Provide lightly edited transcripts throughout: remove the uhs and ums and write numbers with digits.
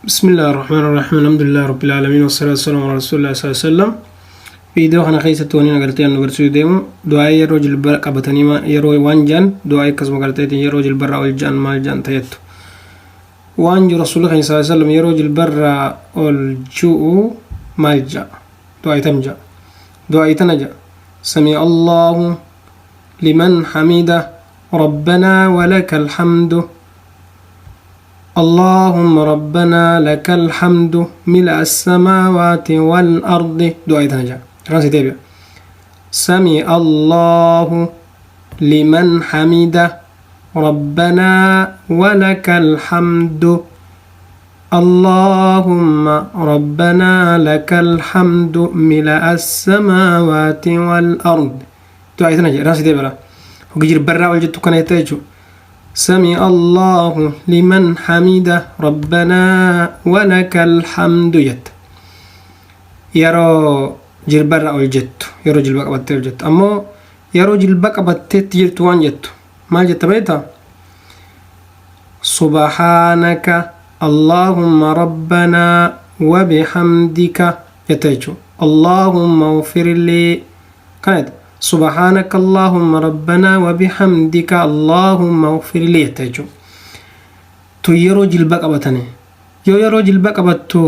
بسم الله الرحمن الرحيم الحمد لله رب العالمين والصلاة والسلام على رسول الله صلى الله عليه وسلم. فيديو خنا خيسة تونين قلتي أنو برسو ديمو دعاء يروج البرق أبتني ما يروي وانجان دعاء كسم قلتي يروج البرق والجان مال جان تيت وانج رسول الله صلى الله عليه وسلم يروج البرق والجوء مال جا دعاء تمجا دعاء تنجا سمع الله لمن حمده ربنا ولك الحمد اللهم ربنا لك الحمد ملء السماوات والأرض دعاء تنجا راسي تابع سمع الله لمن حمده ربنا ولك الحمد اللهم ربنا لك الحمد ملء السماوات والأرض دعاء تنجا راسي تابع وجير برا والجد كان يتاجو سمع الله لمن حمده ربنا ولك الحمد يت يرو جربر أو الجت يرو جلبك أبتة الجت أما يرو جلبك أبتة جت وان جت ما جت بيتا سبحانك اللهم ربنا وبحمدك يتاجو اللهم اغفر لي كانت سبحانك اللهم ربنا وبحمدك اللهم اغفر لي يتاجو تو يرو جلبك أبتني يرو جلبك أبتو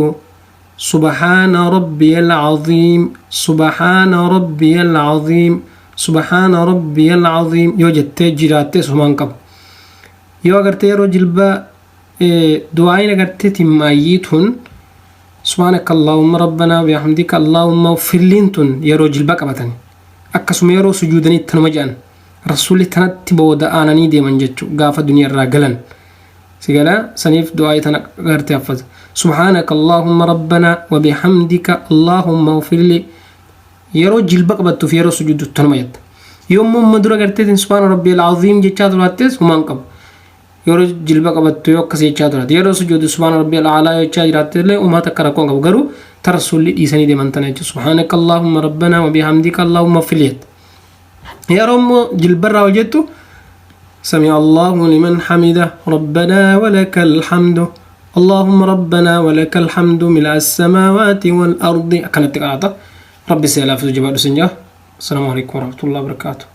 سبحان ربي العظيم سبحان ربي العظيم سبحان ربي العظيم يوجد تجرات سمان قب يو اگر تيرو جلبا دعائنا اگر تتمايتون سبحانك اللهم ربنا وبحمدك اللهم اغفر لي يرو جلبك أبتني akkasuma yeroo sujuudanii tanuma jedhan rasuulli tanatti booda aananii deeman jechuu gaafa duniyaa irraa galan sigala saniif du'aa tana gartee haffaz subhanaka allahumma rabbana wa bihamdika allahumma ighfir li yeroo jilba qabattu fi yeroo sujuudu tanuma jetta yommuu madura gartee subhana rabbiyal azim jechaa turaattes humaan qabu yeroo jilba qabattu yoo akkas jechaa turaat yeroo sujuudu subhana rabbiyal a'la jechaa jiraattillee umaa takka rakkoon qabu garuu ترسل إيساني دي من تنجي سبحانك اللهم ربنا وبحمدك اللهم فليت يا رب جلبرا وجدت سمع الله لمن حمده ربنا ولك الحمد اللهم ربنا ولك الحمد ملء السماوات والأرض كانت تقاطع ربي سيلا في الجبال سنجاه السلام عليكم ورحمة الله وبركاته